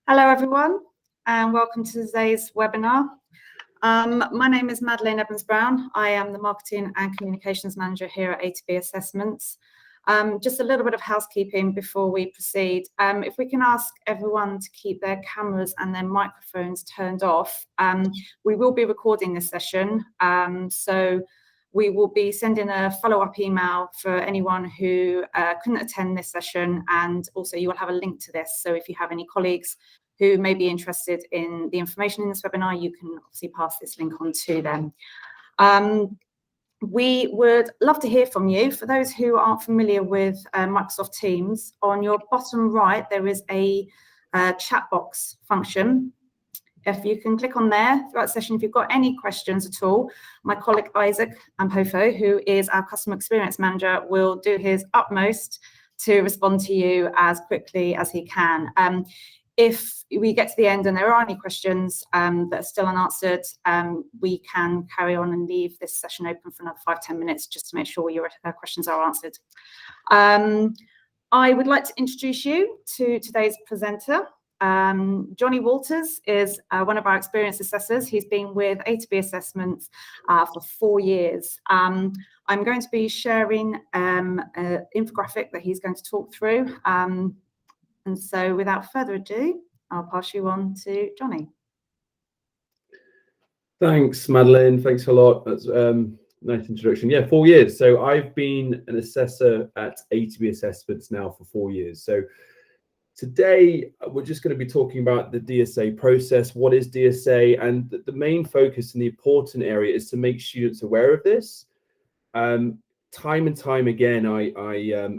Hello everyone and welcome to today's webinar. My name is Madeleine Evans-Brown. I am the Marketing and Communications Manager here at A2B Assessments. Just a little bit of housekeeping before we proceed. If we can ask everyone to keep their cameras and their microphones turned off. We will be recording this session, so we will be sending a follow-up email for anyone who couldn't attend this session, and also you will have a link to this. So if you have any colleagues who may be interested in the information in this webinar, you can obviously pass this link on to them. We would love to hear from you. For those who aren't familiar with Microsoft Teams, on your bottom right there is a chat box function. If you can click on there throughout the session, if you've got any questions at all, my colleague Isaac Ampofo, who is our Customer Experience Manager, will do his utmost to respond to you as quickly as he can. If we get to the end and there are any questions that are still unanswered, we can carry on and leave this session open for another 5-10 minutes just to make sure your questions are answered. I would like to introduce you to today's presenter. Johnny Walters is one of our experienced assessors. He's been with A2B Assessments for 4 years. I'm going to be sharing an infographic that he's going to talk through. And so without further ado, I'll pass you on to Johnny. Thanks, Madeleine. Thanks a lot. That's nice introduction. Yeah, 4 years. So I've been an assessor at A2B Assessments now for 4 years. So today, we're just going to be talking about the DSA process. What is DSA? And the main focus and the important area is to make students aware of this. Time and time again, I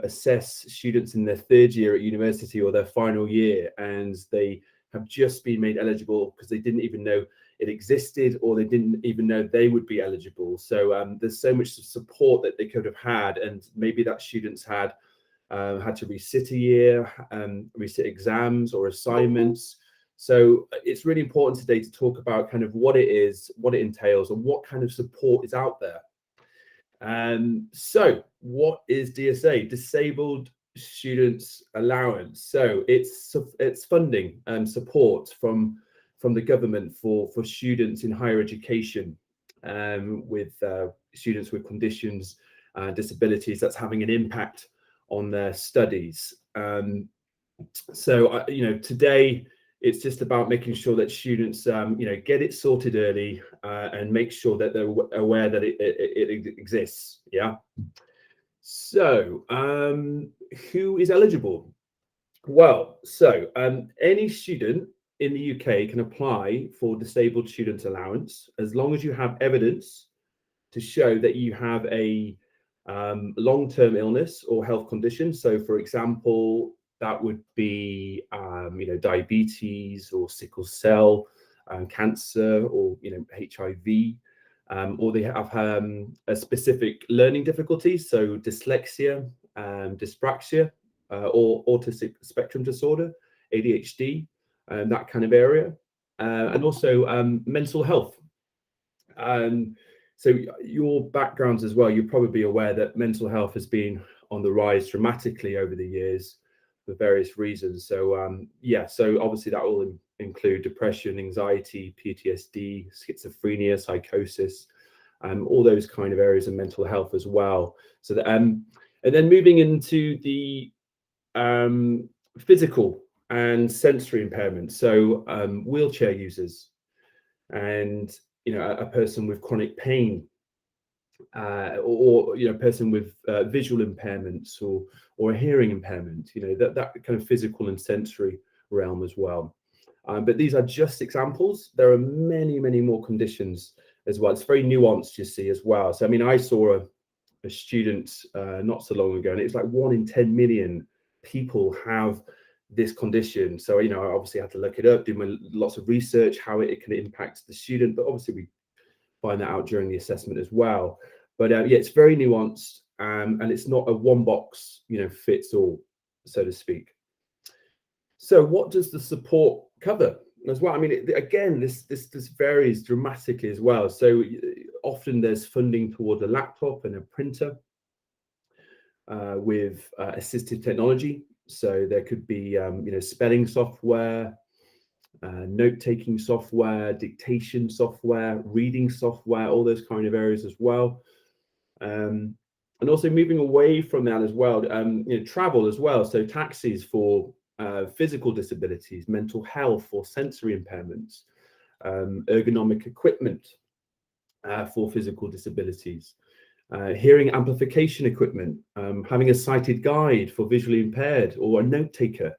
assess students in their 3rd year at university or their final year, and they have just been made eligible because they didn't even know it existed, or they didn't even know they would be eligible. So there's so much support that they could have had, and maybe that students had to resit a year, resit exams or assignments. So it's really important today to talk about kind of what it is, what it entails, and what kind of support is out there. So what is DSA? Disabled Students Allowance. So it's funding and support from the government for students in higher education, with students with conditions, disabilities that's having an impact on their studies. So today it's just about making sure that students get it sorted early, and make sure that they're aware that it exists. Yeah. So who is eligible? Well, so any student in the UK can apply for Disabled Students Allowance as long as you have evidence to show that you have a long-term illness or health condition. So for example, that would be diabetes or sickle cell, cancer, or HIV, or they have a specific learning difficulty, so dyslexia, dyspraxia, or autistic spectrum disorder, ADHD, that kind of area, and also mental health. So your backgrounds as well, you're probably aware that mental health has been on the rise dramatically over the years for various reasons. So so obviously that will include depression, anxiety, PTSD, schizophrenia, psychosis, all those kind of areas of mental health as well. So that, and then moving into the physical and sensory impairment. So wheelchair users, and a person with chronic pain, or a person with visual impairments or a hearing impairment, that kind of physical and sensory realm as well. But these are just examples. There are many, many more conditions as well. It's very nuanced, you see, as well. So I mean, I saw a student not so long ago, and it's like 1 in 10 million people have this condition. So I obviously had to look it up, do lots of research how it can impact the student, but obviously we find that out during the assessment as well. But yeah, it's very nuanced, and it's not a one box fits all, so to speak. So what does the support cover as well? I mean, again, this varies dramatically as well. So often there's funding towards a laptop and a printer, with assistive technology. So there could be spelling software, note-taking software, dictation software, reading software, all those kind of areas as well. And also moving away from that as well, travel as well. So taxis for physical disabilities, mental health or sensory impairments, ergonomic equipment for physical disabilities, hearing amplification equipment, having a sighted guide for visually impaired or a note taker.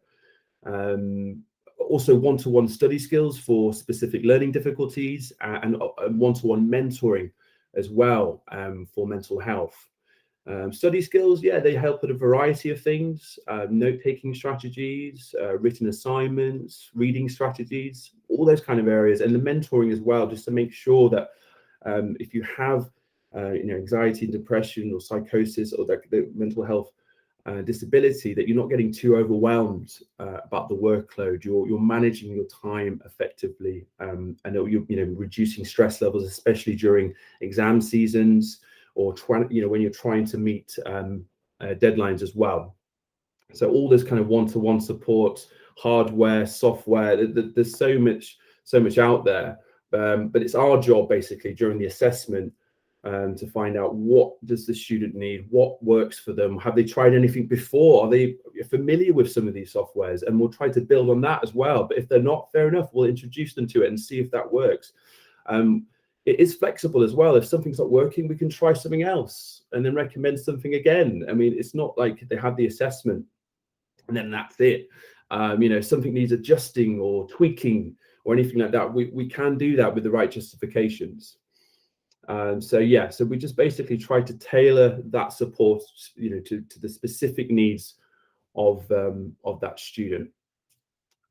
Also one-to-one study skills for specific learning difficulties, and one-to-one mentoring as well for mental health. Study skills, they help with a variety of things, note-taking strategies, written assignments, reading strategies, all those kind of areas, and the mentoring as well, just to make sure that if you have anxiety and depression or psychosis or the mental health disability, that you're not getting too overwhelmed about the workload. You're managing your time effectively, and you're reducing stress levels, especially during exam seasons, or when you're trying to meet deadlines as well. So all this kind of one-to-one support, hardware, software, there's so much out there, but it's our job basically during the assessment to find out what does the student need, what works for them, have they tried anything before, are they familiar with some of these softwares, and we'll try to build on that as well. But if they're not, fair enough, we'll introduce them to it and see if that works. It is flexible as well. If something's not working, we can try something else and then recommend something again. I mean, it's not like they have the assessment and then that's it. Something needs adjusting or tweaking or anything like that, we can do that with the right justifications. So we just basically try to tailor that support, to the specific needs of that student.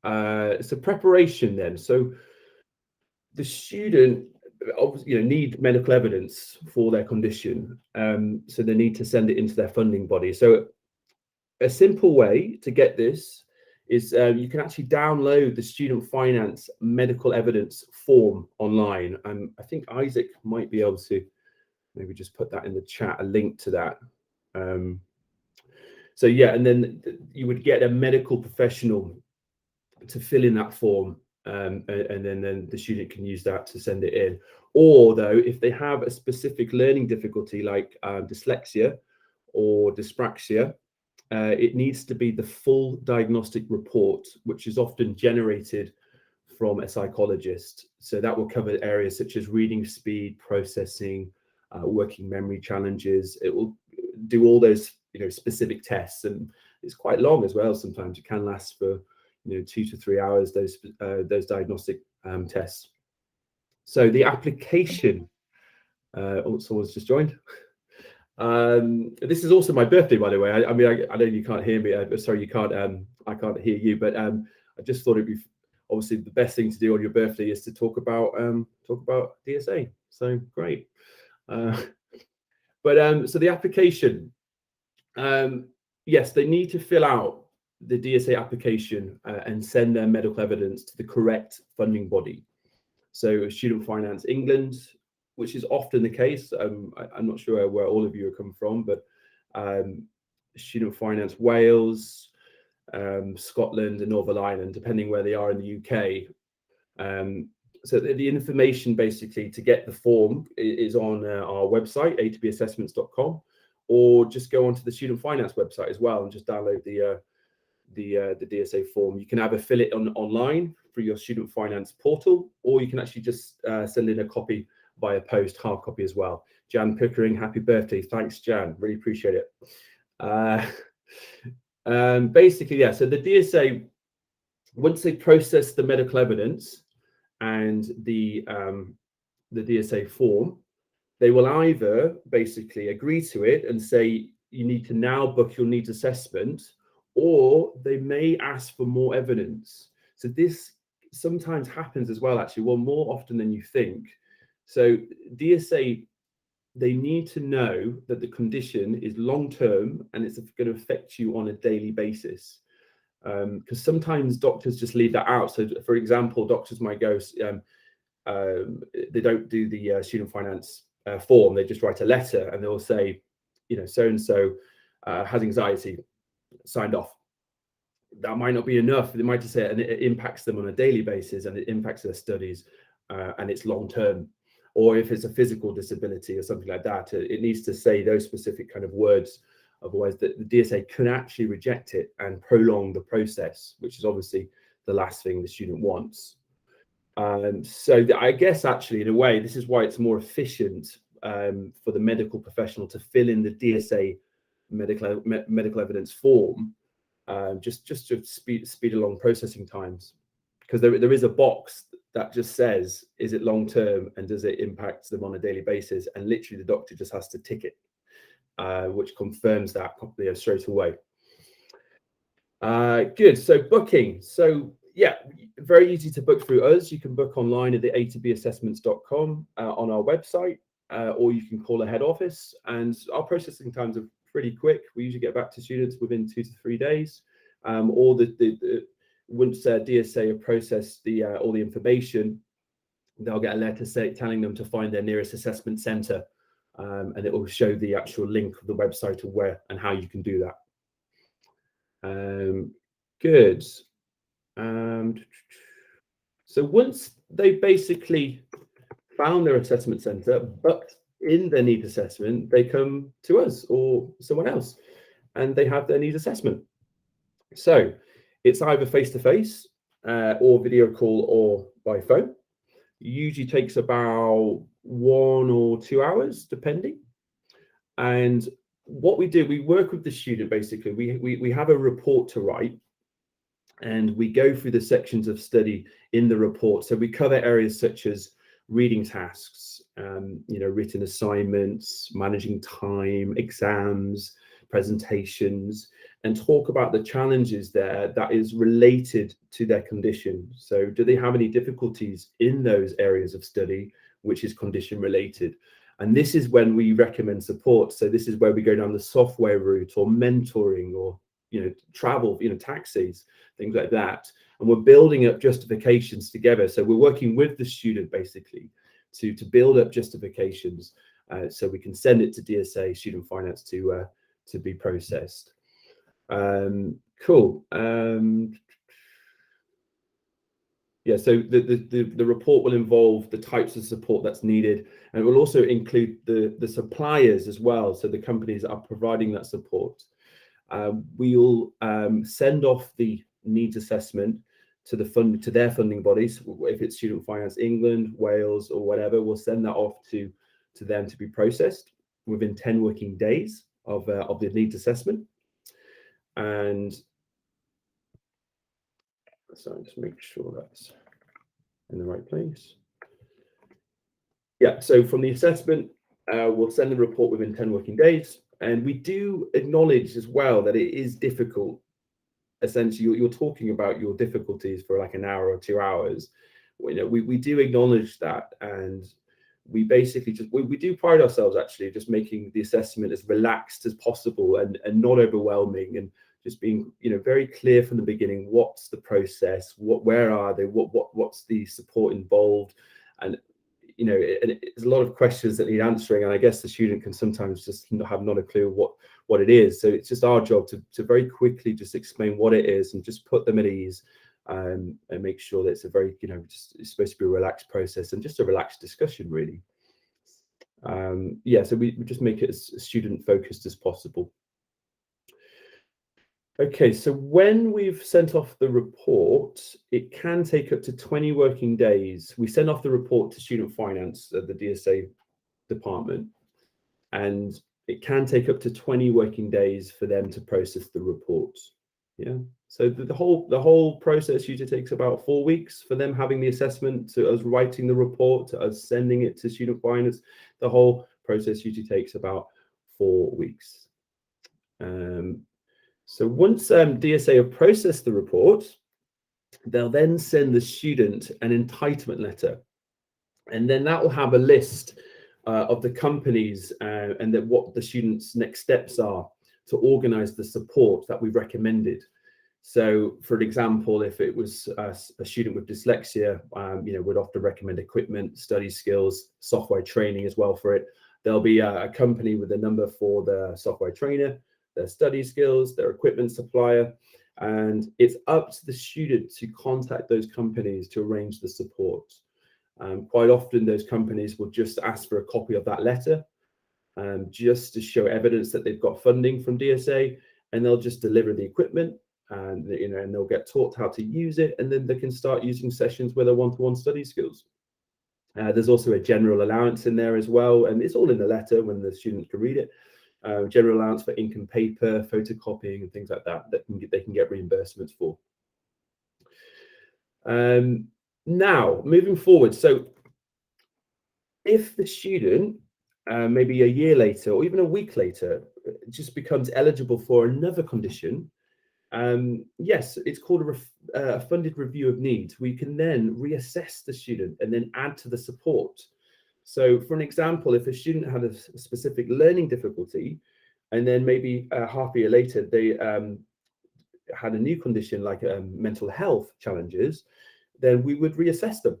So preparation then. So the student need medical evidence for their condition, so they need to send it into their funding body. So a simple way to get this is you can actually download the student finance medical evidence form online. I think Isaac might be able to maybe just put that in the chat, a link to that. And then you would get a medical professional to fill in that form, and then the student can use that to send it in. Or though, if they have a specific learning difficulty like dyslexia or dyspraxia, it needs to be the full diagnostic report, which is often generated from a psychologist. So that will cover areas such as reading speed, processing, working memory challenges. It will do all those specific tests, and it's quite long as well. Sometimes it can last for 2 to 3 hours, those diagnostic tests. So the application, someone's just joined. This is also my birthday, by the way. I know you can't hear me. Sorry, you can't. I can't hear you. But I just thought it'd be obviously the best thing to do on your birthday is to talk about DSA. So great. So the application. Yes, they need to fill out the DSA application and send their medical evidence to the correct funding body. So Student Finance England, which is often the case. I'm not sure where all of you are coming from, but Student Finance Wales, Scotland and Northern Ireland, depending where they are in the UK. So the information basically to get the form is on our website, A2Bassessments.com, or just go onto the Student Finance website as well and just download the DSA form. You can either fill it online through your Student Finance portal, or you can actually just send in a copy via post, hard copy as well. Jan Pickering, happy birthday. Thanks, Jan. Really appreciate it. Basically, so the DSA, once they process the medical evidence and the DSA form, they will either basically agree to it and say you need to now book your needs assessment, or they may ask for more evidence. So this sometimes happens as well, actually, more often than you think. So DSA, they need to know that the condition is long-term and it's going to affect you on a daily basis. Because sometimes doctors just leave that out. So for example, doctors might go, they don't do the student finance form, they just write a letter and they'll say, so-and-so has anxiety, signed off. that might not be enough. They might just say, and it impacts them on a daily basis, and it impacts their studies, and it's long term. Or if it's a physical disability or something like that, it needs to say those specific kind of words. Otherwise, the DSA can actually reject it and prolong the process, which is obviously the last thing the student wants. So I guess actually, in a way, this is why it's more efficient for the medical professional to fill in the DSA medical evidence form, just to speed along processing times, because there is a box that just says, is it long term and does it impact them on a daily basis? And literally the doctor just has to tick it, which confirms that straight away. Good. So booking. So yeah, very easy to book through us. You can book online at the A2B on our website, or you can call a head office, and our processing times are pretty quick. We usually get back to students within 2 to 3 days. Or once DSA have processed all the information, they'll get a letter telling them to find their nearest assessment centre, and it will show the actual link of the website of where and how you can do that. Good. So once they basically found their assessment centre, but in their needs assessment, they come to us or someone else, and they have their needs assessment. So it's either face-to-face or video call or by phone. It usually takes about 1 or 2 hours, depending. And what we do, we work with the student. Basically, we have a report to write, and we go through the sections of study in the report. So we cover areas such as reading tasks, written assignments, managing time, exams, presentations, and talk about the challenges there that is related to their condition. So do they have any difficulties in those areas of study, which is condition related? And this is when we recommend support. So this is where we go down the software route or mentoring or, travel, taxis, things like that. And we're building up justifications together. So we're working with the student basically to build up justifications so we can send it to DSA, Student Finance, to be processed. Cool. Yeah, so the report will involve the types of support that's needed, and it will also include the suppliers as well, so the companies that are providing that support. We'll send off the needs assessment to their funding bodies. If it's Student Finance England, Wales, or whatever, we'll send that off to them to be processed within 10 working days of the needs assessment. And so just make sure that's in the right place. Yeah, so from the assessment, we'll send the report within 10 working days. And we do acknowledge as well that it is difficult. Essentially, you're talking about your difficulties for like an hour or 2 hours. We do acknowledge that, and we basically we do pride ourselves actually just making the assessment as relaxed as possible and not overwhelming, and just being very clear from the beginning. What's the process? Where are they? What's the support involved? And there's a lot of questions that need answering, and I guess the student can sometimes just have not a clue what it is. So it's just our job to very quickly just explain what it is and just put them at ease, and make sure that it's a very it's supposed to be a relaxed process and just a relaxed discussion really. So we just make it as student focused as possible. Okay, so when we've sent off the report, it can take up to 20 working days. We send off the report to Student Finance at the DSA department, and it can take up to 20 working days for them to process the report. Yeah, so the whole process usually takes about 4 weeks for them having the assessment, to us writing the report, to us sending it to Student Finance. The whole process usually takes about 4 weeks. So once DSA have processed the report, they'll then send the student an entitlement letter, and then that will have a list of the companies and what the student's next steps are to organize the support that we've recommended. So for example, if it was a student with dyslexia, we'd often recommend equipment, study skills, software training as well for it. There'll be a company with a number for the software trainer, their study skills, their equipment supplier, And it's up to the student to contact those companies to arrange the support. Quite often those companies will just ask for a copy of that letter, just to show evidence that they've got funding from DSA, and they'll just deliver the equipment, and and they'll get taught how to use it, and then they can start using sessions with their one-to-one study skills. There's also a general allowance in there as well, and it's all in the letter when the students can read it. General allowance for ink and paper, photocopying, and things like that they can get reimbursements for. Now, moving forward, so if the student maybe a year later or even a week later just becomes eligible for another condition, yes, it's called a funded review of needs. We can then reassess the student and then add to the support. So for an example, if a student had a specific learning difficulty, and then maybe half a year later they had a new condition like mental health challenges, then we would reassess them.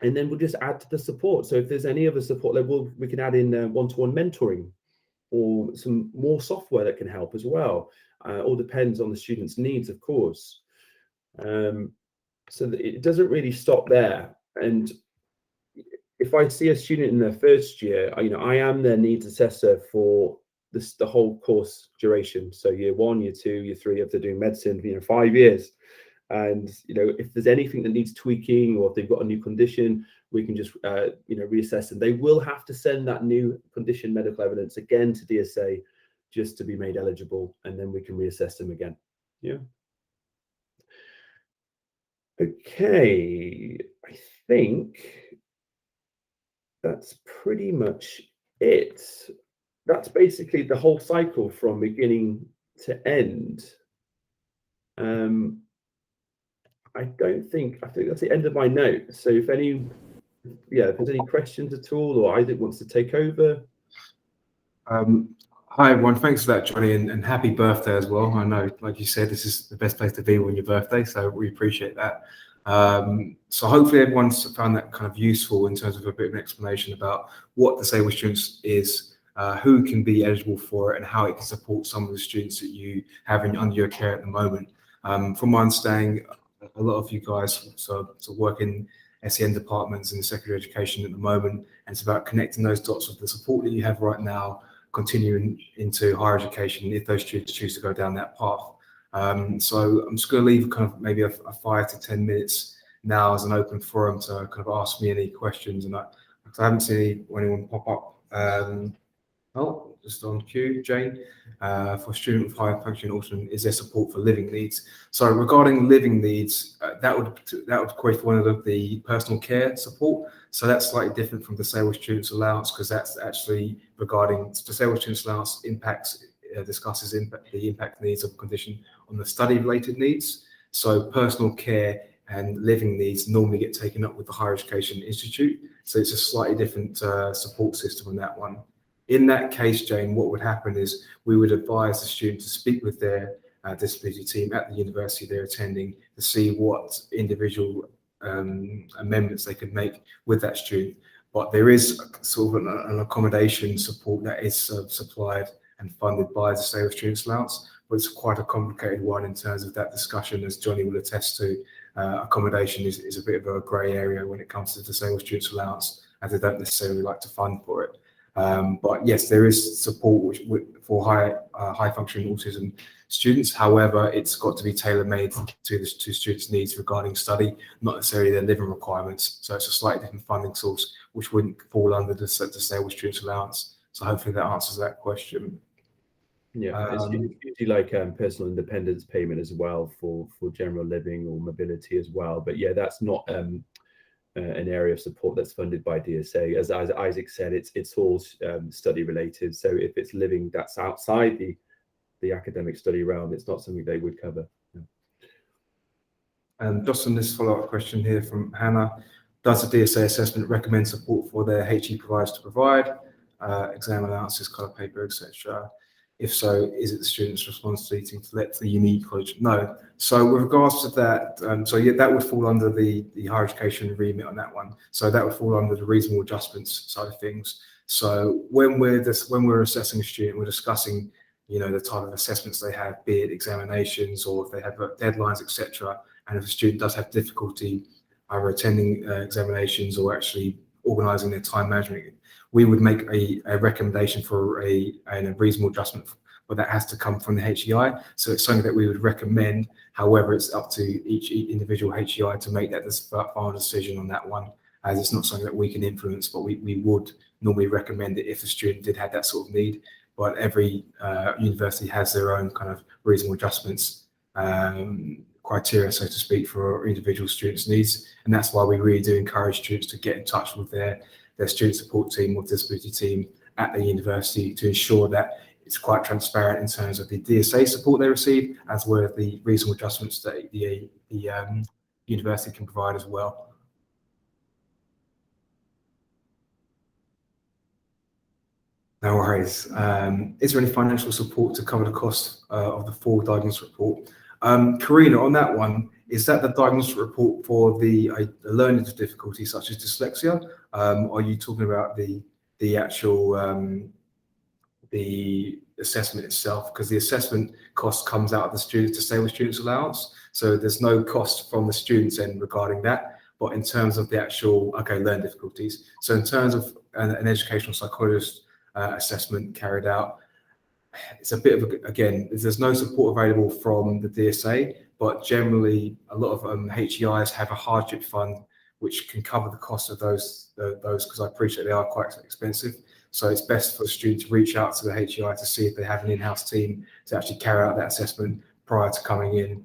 And then we'll just add to the support. So if there's any other support level, we can add in one-to-one mentoring or some more software that can help as well. All depends on the student's needs, of course. So that it doesn't really stop there. And if I see a student in their first year, I am their needs assessor for the whole course duration. So year 1, year 2, year 3, if they're doing medicine, 5 years. And if there's anything that needs tweaking, or if they've got a new condition, we can just reassess them. They will have to send that new condition medical evidence again to DSA just to be made eligible, and then we can reassess them again. Yeah. Okay, I think that's pretty much it. That's basically the whole cycle from beginning to end. I think that's the end of my note. So if there's any questions at all, or Isaac wants to take over. Hi everyone, thanks for that, Johnny, and happy birthday as well. I know, like you said, this is the best place to be on your birthday, so we appreciate that. So hopefully everyone's found that kind of useful in terms of a bit of an explanation about what Disabled Students is, who can be eligible for it, and how it can support some of the students that you have under your care at the moment. From my understanding, a lot of you guys work in SEN departments in secondary education at the moment, and it's about connecting those dots with the support that you have right now, continuing into higher education if those students choose to go down that path. So I'm just going to leave kind of maybe a 5 to 10 minutes now as an open forum to kind of ask me any questions, and I haven't seen anyone pop up. Just on cue, Jane, for student with high functioning autism, is there support for living needs? So regarding living needs, that would qualify under the personal care support. So that's slightly different from Disabled Students Allowance, because that's actually regarding Disabled Students Allowance discusses the impact needs of a condition on the study-related needs. So personal care and living needs normally get taken up with the Higher Education Institute. So it's a slightly different support system on that one. In that case, Jane, what would happen is we would advise the student to speak with their disability team at the university they're attending to see what individual amendments they could make with that student. But there is sort of an accommodation support that is supplied and funded by the Disabled Students Allowance, but it's quite a complicated one in terms of that discussion, as Johnny will attest to. Accommodation is a bit of a grey area when it comes to Disabled Students Allowance, as they don't necessarily like to fund for it. But yes, there is support for high functioning autism students. However, it's got to be tailor-made to students' needs regarding study, not necessarily their living requirements. So it's a slightly different funding source, which wouldn't fall under the Disabled Students Allowance. So hopefully that answers that question. Yeah, it's usually like personal independence payment as well for general living or mobility as well. But yeah, that's not an area of support that's funded by DSA. As Isaac said, it's all study related. So if it's living that's outside the academic study realm, it's not something they would cover. And just on this follow-up question here from Hannah, does the DSA assessment recommend support for their HE providers to provide exam allowances, colour paper, etc.? If so, is it the student's responsibility to let the uni college know? So with regards to that, so yeah, that would fall under the higher education remit on that one. So that would fall under the reasonable adjustments side of things. So when we're assessing a student, we're discussing the type of assessments they have, be it examinations or if they have deadlines, etc. And if a student does have difficulty either attending examinations or actually organising their time management, we would make a recommendation for a reasonable adjustment, but that has to come from the HEI. So it's something that we would recommend. However, it's up to each individual HEI to make that final decision on that one, as it's not something that we can influence, but we would normally recommend it if a student did have that sort of need. But every university has their own kind of reasonable adjustments criteria, so to speak, for individual students' needs. And that's why we really do encourage students to get in touch with their student support team or disability team at the university to ensure that it's quite transparent in terms of the DSA support they receive, as well as the reasonable adjustments that the university can provide as well. No worries. Is there any financial support to cover the cost of the full diagnosis report? Karina, on that one, is that the diagnosis report for the learning difficulties such as dyslexia? Are you talking about the actual the assessment itself? Because the assessment cost comes out of the students disabled students allowance, so there's no cost from the students end regarding that. But in terms of the actual learning difficulties, so in terms of an educational psychologist assessment carried out, it's a bit of again, there's no support available from the DSA, but generally a lot of HEIs have a hardship fund which can cover the cost of those because I appreciate they are quite expensive. So it's best for the student to reach out to the HEI to see if they have an in-house team to actually carry out that assessment prior to coming in.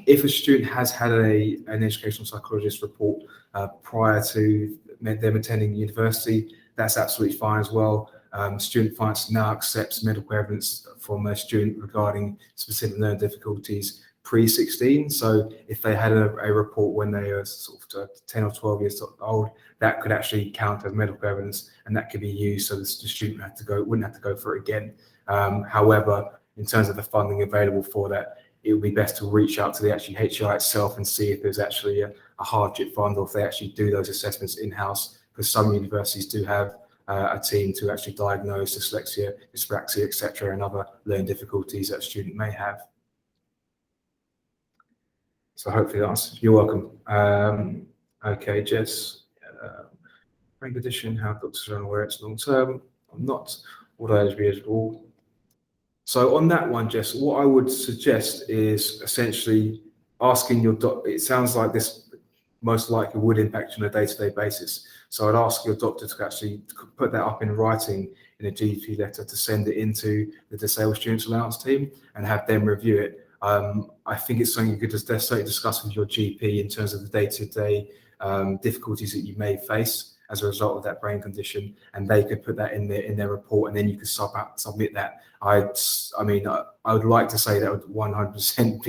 If a student has had an educational psychologist report prior to them attending university, that's absolutely fine as well. Student Finance now accepts medical evidence from a student regarding specific learning difficulties pre-16. So if they had a report when they were sort of 10 or 12 years old, that could actually count as medical evidence, and that could be used so the student wouldn't have to go for it again. However, in terms of the funding available for that, it would be best to reach out to the actually HEI itself and see if there's actually a hardship fund, or if they actually do those assessments in-house, because some universities do have a team to actually diagnose dyslexia, dyspraxia, etc., and other learning difficulties that a student may have. So hopefully that answers. You're welcome. Okay, Jess. Rank addition, how doctors are unaware it's long term. I'm not all eligible. So on that one, Jess, what I would suggest is essentially asking your doctor. It sounds like this most likely would impact you on a day-to-day basis. So I'd ask your doctor to actually put that up in writing in a GP letter to send it into the Disabled Students Allowance team and have them review it. I think it's something you could just certainly discuss with your GP in terms of the day-to-day difficulties that you may face as a result of that brain condition, and they could put that in their report, and then you could submit that. I would like to say that would 100%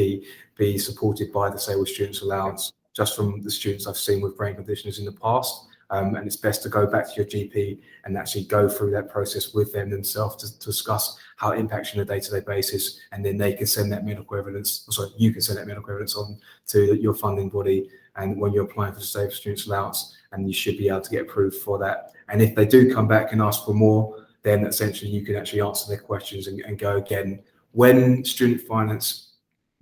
be supported by the Disabled Students Allowance, just from the students I've seen with brain conditions in the past. And it's best to go back to your GP and actually go through that process with them themselves to discuss how it impacts you on a day-to-day basis, and then they can send that medical evidence, you can send that medical evidence on to your funding body, and when you're applying for the Disabled Students Allowance, and you should be able to get approved for that. And if they do come back and ask for more, then essentially you can actually answer their questions and go again. When Student Finance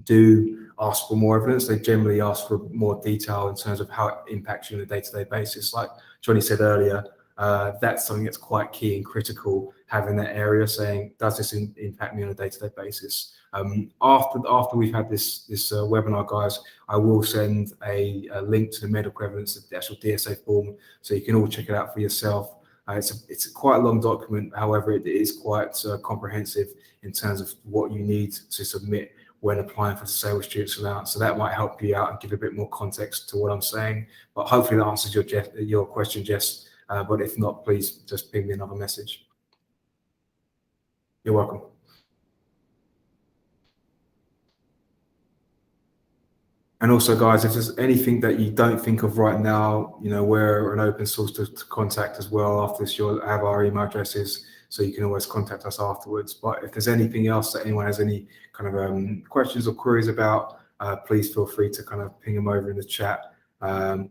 do ask for more evidence, they generally ask for more detail in terms of how it impacts you on a day-to-day basis. Like Johnny said earlier, that's something that's quite key and critical, having that area saying, does this impact me on a day-to-day basis? After we've had this webinar, guys, I will send a link to the medical evidence of the actual DSA form, so you can all check it out for yourself. It's quite a long document, however, it is quite comprehensive in terms of what you need to submit when applying for the Disabled Students Allowance. So that might help you out and give a bit more context to what I'm saying. But hopefully that answers your question, Jess. But if not, please just ping me another message. You're welcome. And also, guys, if there's anything that you don't think of right now, we're an open source to contact as well. After this, you'll have our email addresses, so you can always contact us afterwards. But if there's anything else that anyone has any kind of questions or queries about, please feel free to kind of ping them over in the chat.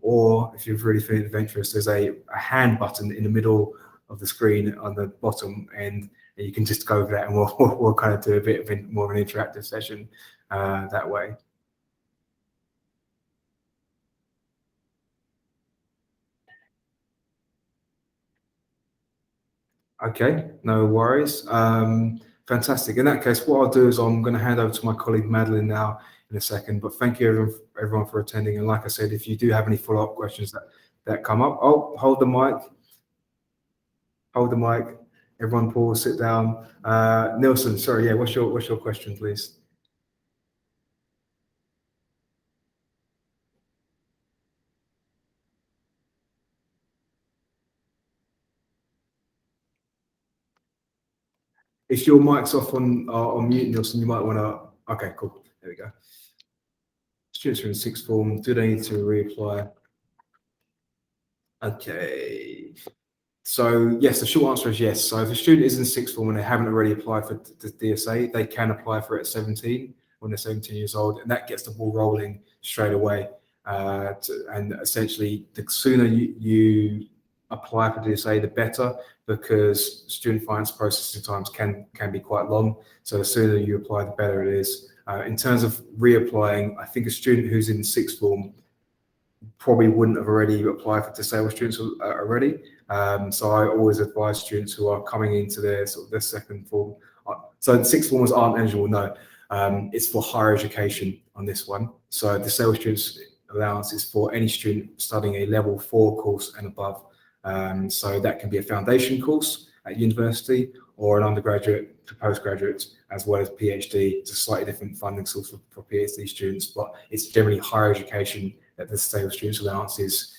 Or if you're really feeling adventurous, there's a hand button in the middle of the screen on the bottom end. you can just go over that, and we'll kind of do a bit of more of an interactive session that way. Okay, no worries. Fantastic. In that case, what I'll do is I'm going to hand over to my colleague Madeline now in a second. But thank you everyone for attending. And like I said, if you do have any follow-up questions that come up, oh, hold the mic. Hold the mic. Everyone pause, sit down. Nelson, sorry, yeah, what's your question, please? If your mic's off on mute, Nelson, you might want to. Okay, cool. There we go. Students are in sixth form. Do they need to reapply? Okay. So yes, the short answer is yes. So if a student is in sixth form and they haven't already applied for the DSA, they can apply for it at 17 when they're 17 years old, and that gets the ball rolling straight away. And essentially, the sooner you apply for DSA, the better, because student finance processing times can be quite long. So the sooner you apply, the better it is. In terms of reapplying, I think a student who's in sixth form probably wouldn't have already applied for disabled students already. So I always advise students who are coming into their second form. So sixth formers aren't eligible, no. It's for higher education on this one. So disabled students allowance is for any student studying a level 4 course and above. So that can be a foundation course at university or an undergraduate to postgraduate, as well as PhD. It's a slightly different funding source for PhD students, but it's generally higher education that the disabled students allowance is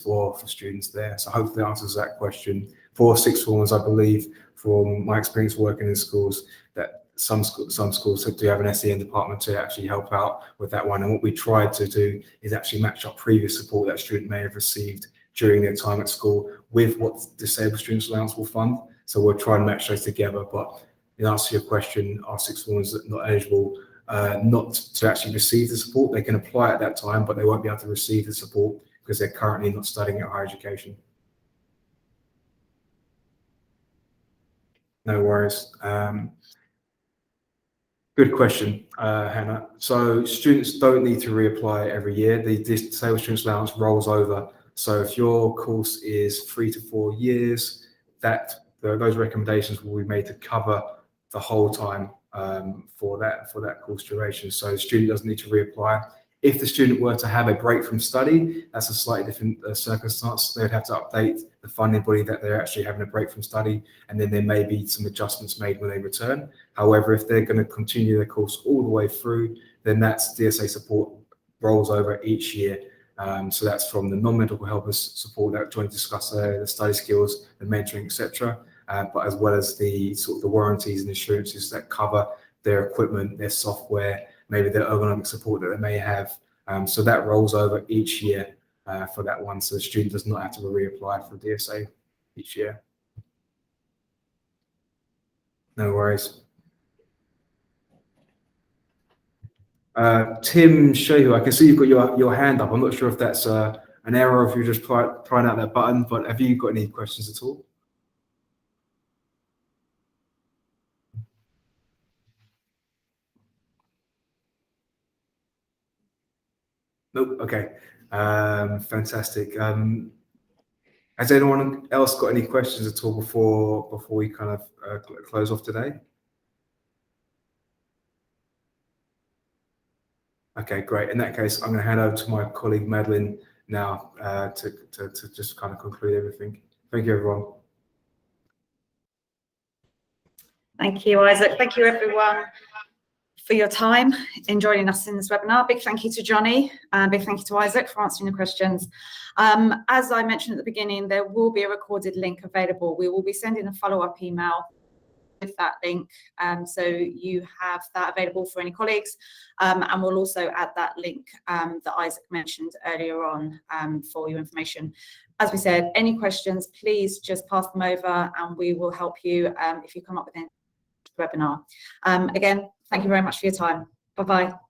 for students there. So hopefully that answers that question. For sixth formers, I believe, from my experience working in schools, that some schools do have an SEN department to actually help out with that one. And what we tried to do is actually match up previous support that student may have received during their time at school with what disabled students allowance will fund. So we'll try and match those together. But in answer to your question, are sixth formers not eligible not to actually receive the support? They can apply at that time, but they won't be able to receive the support because they're currently not studying at higher education. No worries. Good question, Hannah. So students don't need to reapply every year. The disabled students allowance rolls over. So if your course is 3 to 4 years, those recommendations will be made to cover the whole time for that course duration. So the student doesn't need to reapply. If the student were to have a break from study, that's a slightly different circumstance. They'd have to update the funding body that they're actually having a break from study, and then there may be some adjustments made when they return. However, if they're going to continue their course all the way through, then that's DSA support rolls over each year. So that's from the non-medical helpers support that Johnny discussed there, the study skills, the mentoring, etc. But as well as the sort of the warranties and insurances that cover their equipment, their software, maybe their ergonomic support that they may have. So that rolls over each year for that one. So the student does not have to reapply for DSA each year. No worries. Tim Shehu, I can see you've got your hand up. I'm not sure if that's an error or if you're just trying out that button, but have you got any questions at all? Nope. Okay. Fantastic. Has anyone else got any questions at all before we kind of close off today? Okay, great. In that case, I'm going to hand over to my colleague Madeline now to just kind of conclude everything. Thank you, everyone. Thank you, Isaac. Thank you, everyone, for your time in joining us in this webinar. Big thank you to Johnny, and big thank you to Isaac for answering the questions. As I mentioned at the beginning, there will be a recorded link available. We will be sending a follow-up email with that link, so you have that available for any colleagues, and we'll also add that link that Isaac mentioned earlier on for your information. As we said, any questions, please just pass them over and we will help you if you come up with any webinar. Again, thank you very much for your time. Bye-bye.